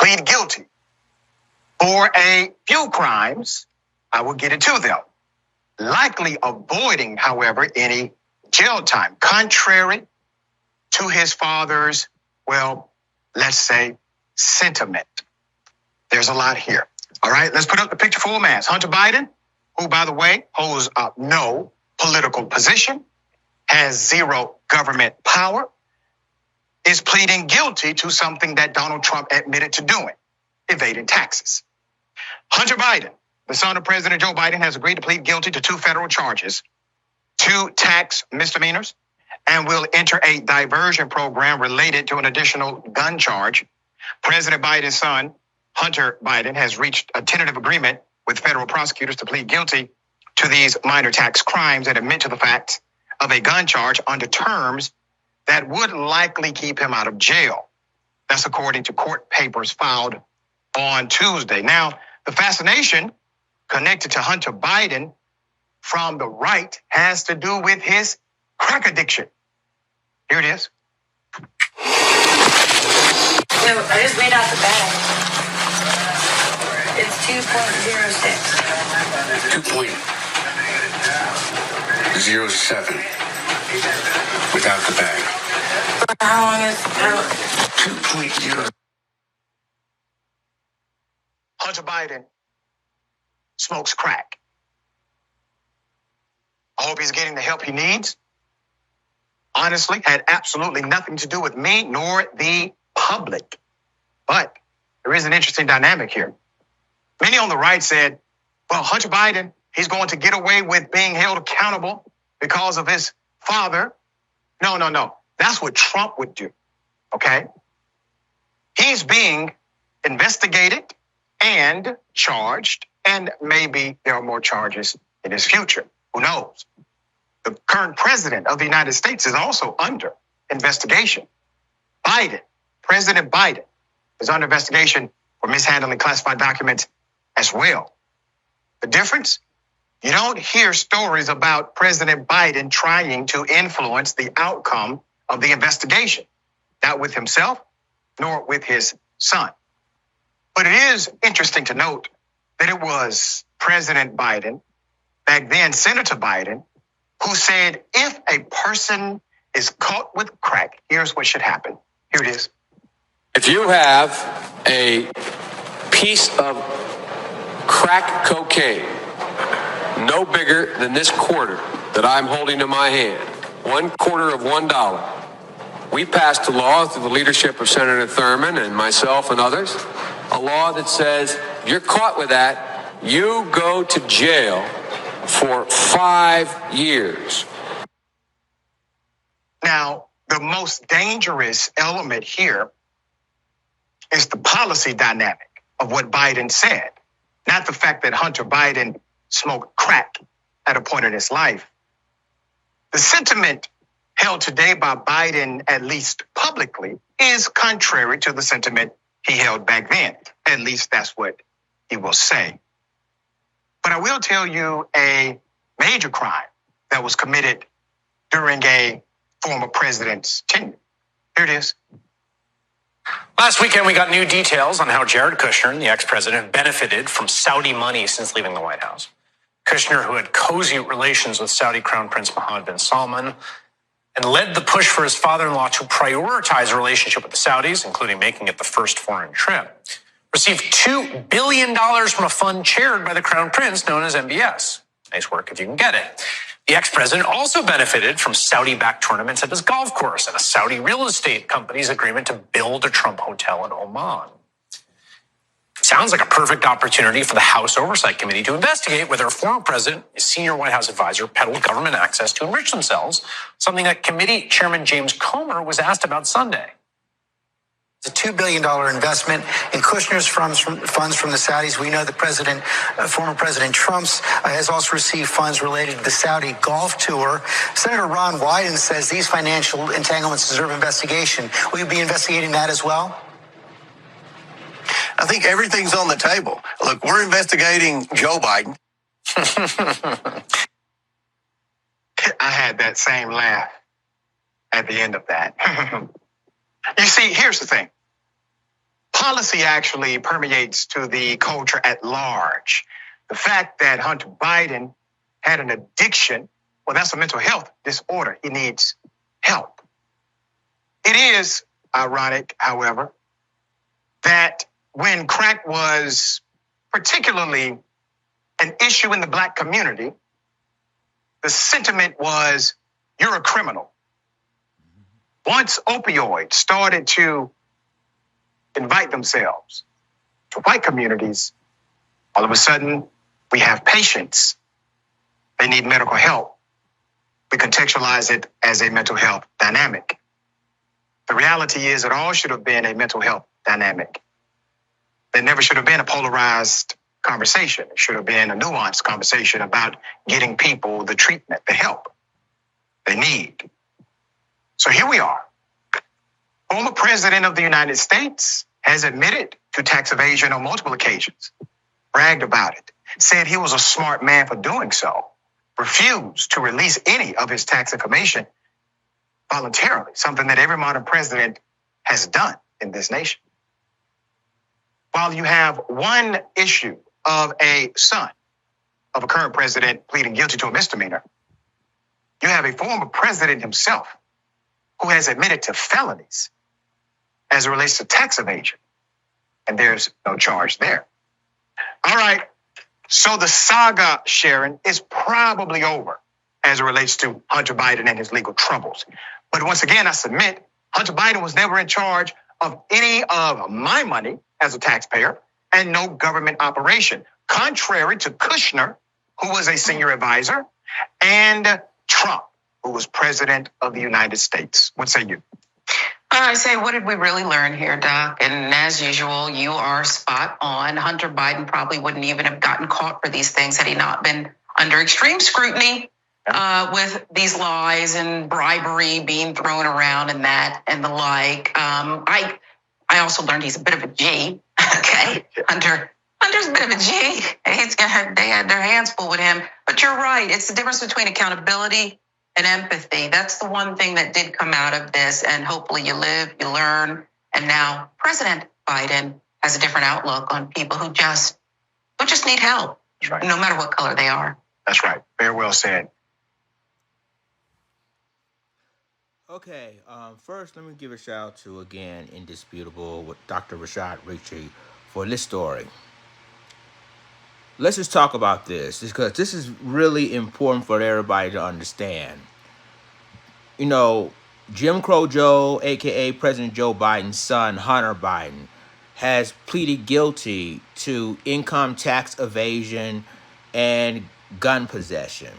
plead guilty for a few crimes. I will get into them. Likely avoiding, however, any jail time, contrary to his father's, well, let's say, sentiment. There's a lot here. All right, let's put up the picture full mass. Hunter Biden, who, by the way, holds no political position, has zero government power, is pleading guilty to something that Donald Trump admitted to doing, evading taxes. Hunter Biden, the son of President Joe Biden, has agreed to plead guilty to 2 federal charges, 2 tax misdemeanors, and will enter a diversion program related to an additional gun charge. President Biden's son, Hunter Biden, has reached a tentative agreement with federal prosecutors to plead guilty to these minor tax crimes and admit to the fact of a gun charge under terms that would likely keep him out of jail. That's according to court papers filed on Tuesday. Now, the fascination connected to Hunter Biden from the right has to do with his crack addiction. Here it is. No, I just laid out the bag. It's 2.06. 2.07 without the bag. How long is 2.0? Hunter Biden smokes crack. I hope he's getting the help he needs. Honestly, had absolutely nothing to do with me nor the public. But there is an interesting dynamic here. Many on the right said, well, Hunter Biden, he's going to get away with being held accountable because of his father. No. That's what Trump would do, okay? He's being investigated and charged, and maybe there are more charges in his future. Who knows? The current president of the United States is also under investigation. President Biden is under investigation for mishandling classified documents as well. The difference? You don't hear stories about President Biden trying to influence the outcome of the investigation, not with himself, nor with his son. But it is interesting to note that it was President Biden, back then Senator Biden, who said, if a person is caught with crack, here's what should happen. Here it is. If you have a piece of crack cocaine, no bigger than this quarter that I'm holding in my hand, $1/4 of $1, we passed a law through the leadership of Senator Thurmond and myself and others, a law that says if you're caught with that, you go to jail for 5 years. Now, the most dangerous element here is the policy dynamic of what Biden said, not the fact that Hunter Biden smoked crack at a point in his life. The sentiment held today by Biden, at least publicly, is contrary to the sentiment he held back then. At least that's what he will say. But I will tell you a major crime that was committed during a former president's tenure. Here it is. Last weekend, we got new details on how Jared Kushner, the ex-president, benefited from Saudi money since leaving the White House. Kushner, who had cozy relations with Saudi Crown Prince Mohammed bin Salman and led the push for his father-in-law to prioritize a relationship with the Saudis, including making it the first foreign trip, received $2 billion from a fund chaired by the Crown Prince known as MBS. Nice work if you can get it. The ex-president also benefited from Saudi-backed tournaments at his golf course and a Saudi real estate company's agreement to build a Trump hotel in Oman. Sounds like a perfect opportunity for the House Oversight Committee to investigate whether a former president, his senior White House advisor, peddled government access to enrich themselves, something that committee chairman James Comer was asked about Sunday. It's a $2 billion investment in Kushner's funds from the Saudis. We know the former President Trump has also received funds related to the Saudi golf tour. Senator Ron Wyden says these financial entanglements deserve investigation. Will you be investigating that as well? I think everything's on the table. Look, we're investigating Joe Biden. I had that same laugh at the end of that. You see, here's the thing. policy actually permeates to the culture at large. The fact that Hunter Biden had an addiction, well, that's a mental health disorder. He needs help. It is ironic, however, that when crack was particularly an issue in the Black community, the sentiment was, you're a criminal. Once opioids started to invite themselves to white communities, all of a sudden we have patients. They need medical help. We contextualize it as a mental health dynamic. The reality is it all should have been a mental health dynamic. There never should have been a polarized conversation. It should have been a nuanced conversation about getting people the treatment, the help they need. So here we are. Former President of the United States has admitted to tax evasion on multiple occasions, bragged about it, said he was a smart man for doing so, refused to release any of his tax information voluntarily, something that every modern president has done in this nation. While you have one issue of a son of a current president pleading guilty to a misdemeanor, you have a former president himself who has admitted to felonies as it relates to tax evasion, and there's no charge there. All right, so the saga, Sharon, is probably over as it relates to Hunter Biden and his legal troubles. But once again, I submit, Hunter Biden was never in charge of any of my money as a taxpayer and no government operation, contrary to Kushner, who was a senior advisor, and Trump, who was president of the United States. What say you? I say, what did we really learn here, Doc? And as usual, you are spot on. Hunter Biden probably wouldn't even have gotten caught for these things had he not been under extreme scrutiny with these lies and bribery being thrown around and that and the like. I also learned he's a bit of a G. Okay, Hunter's a bit of a G. They had their hands full with him. But you're right. It's the difference between accountability and empathy. That's the one thing that did come out of this. And hopefully you live, you learn. And now President Biden has a different outlook on people who just need help. That's right. No matter what color they are. That's right. Very well said. Okay, first let me give a shout out to, again, Indisputable with Dr. Rashad Ritchie for this story. Let's just talk about this because this is really important for everybody to understand. You know, Jim Crow Joe, a.k.a. President Joe Biden's son, Hunter Biden, has pleaded guilty to income tax evasion and gun possession.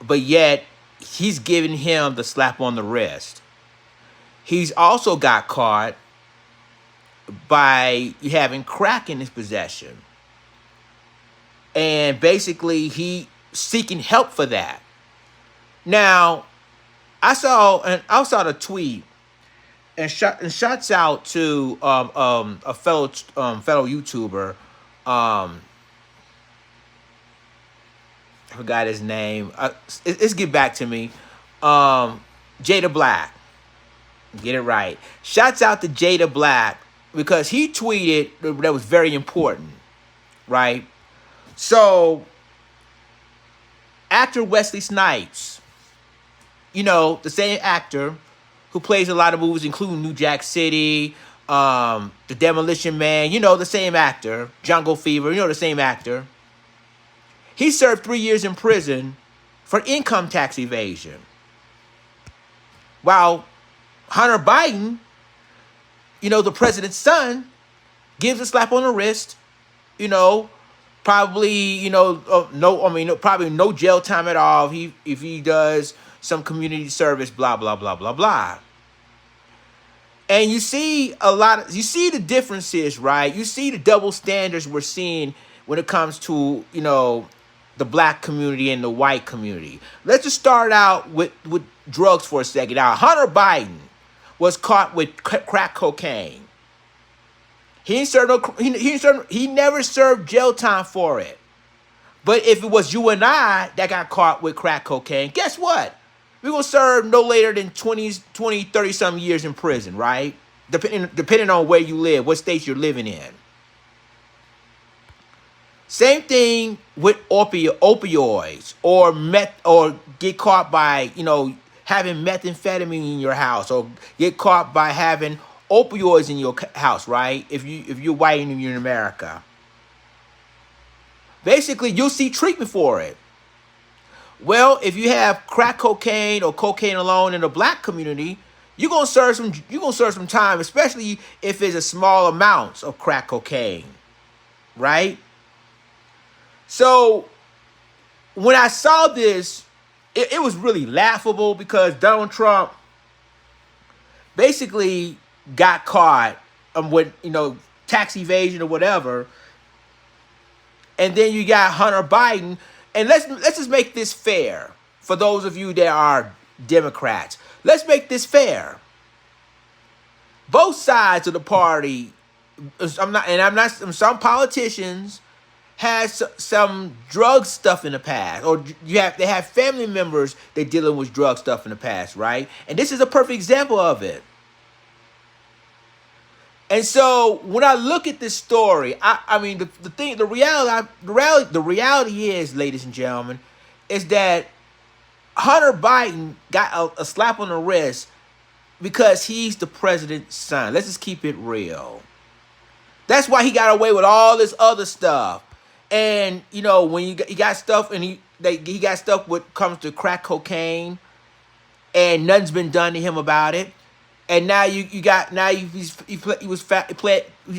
But yet, he's giving him the slap on the wrist. He's also got caught by having crack in his possession. And basically, he seeking help for that. Now, I saw the tweet and shouts out to a fellow YouTuber. I forgot his name. Let's get back to me. Jada Black. Get it right. Shouts out to Jada Black because he tweeted that was very important, right? So, actor Wesley Snipes, you know, the same actor who plays a lot of movies, including New Jack City, The Demolition Man, you know, the same actor, Jungle Fever, you know, the same actor. He served 3 years in prison for income tax evasion. While Hunter Biden, you know, the president's son, gives a slap on the wrist, you know, probably, probably no jail time at all if he does some community service, blah, blah, blah, blah, blah. And you see the differences, right? You see the double standards we're seeing when it comes to, you know, the black community and the white community. Let's just start out with drugs for a second. Now, Hunter Biden was caught with crack cocaine. He never served jail time for it. But if it was you and I that got caught with crack cocaine, guess what? we're going to serve no later than 20, 30 some years in prison, right? Depending on where you live, what state you're living in. Same thing with opioids or meth, or get caught by, having methamphetamine in your house, or get caught by having opioids in your house, right? If you're white and you're in America, basically you'll see treatment for it. Well, if you have crack cocaine or cocaine alone in the black community, you're gonna serve some time, especially if it's a small amounts of crack cocaine, right? So when I saw this, it was really laughable, because Donald Trump basically got caught with tax evasion or whatever, and then you got Hunter Biden. And let's just make this fair for those of you that are Democrats. Let's make this fair. Both sides of the party, some politicians had some drug stuff in the past, or they have family members that dealing with drug stuff in the past, right? And this is a perfect example of it. And so when I look at this story, the reality is, ladies and gentlemen, is that Hunter Biden got a slap on the wrist because he's the president's son. Let's just keep it real. That's why he got away with all this other stuff. And when he got stuff, and he got stuff when it comes to crack cocaine, and nothing's been done to him about it. And now he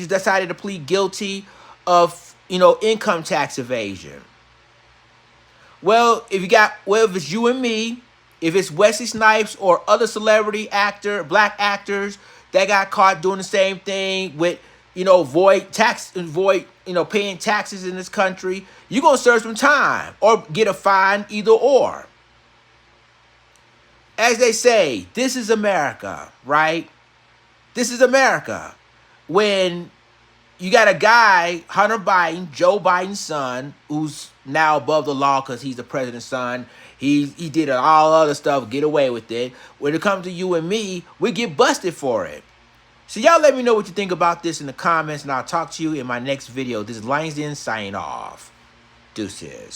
decided to plead guilty of income tax evasion. Well, if it's you and me, if it's Wesley Snipes or other black actors that got caught doing the same thing with paying taxes in this country, you're gonna serve some time or get a fine, either or. As they say, this is America, right? This is America. When you got a guy, Hunter Biden, Joe Biden's son, who's now above the law because he's the president's son. He did all other stuff, get away with it. When it comes to you and me, we get busted for it. So y'all let me know what you think about this in the comments, and I'll talk to you in my next video. This is Langston signing off. Deuces.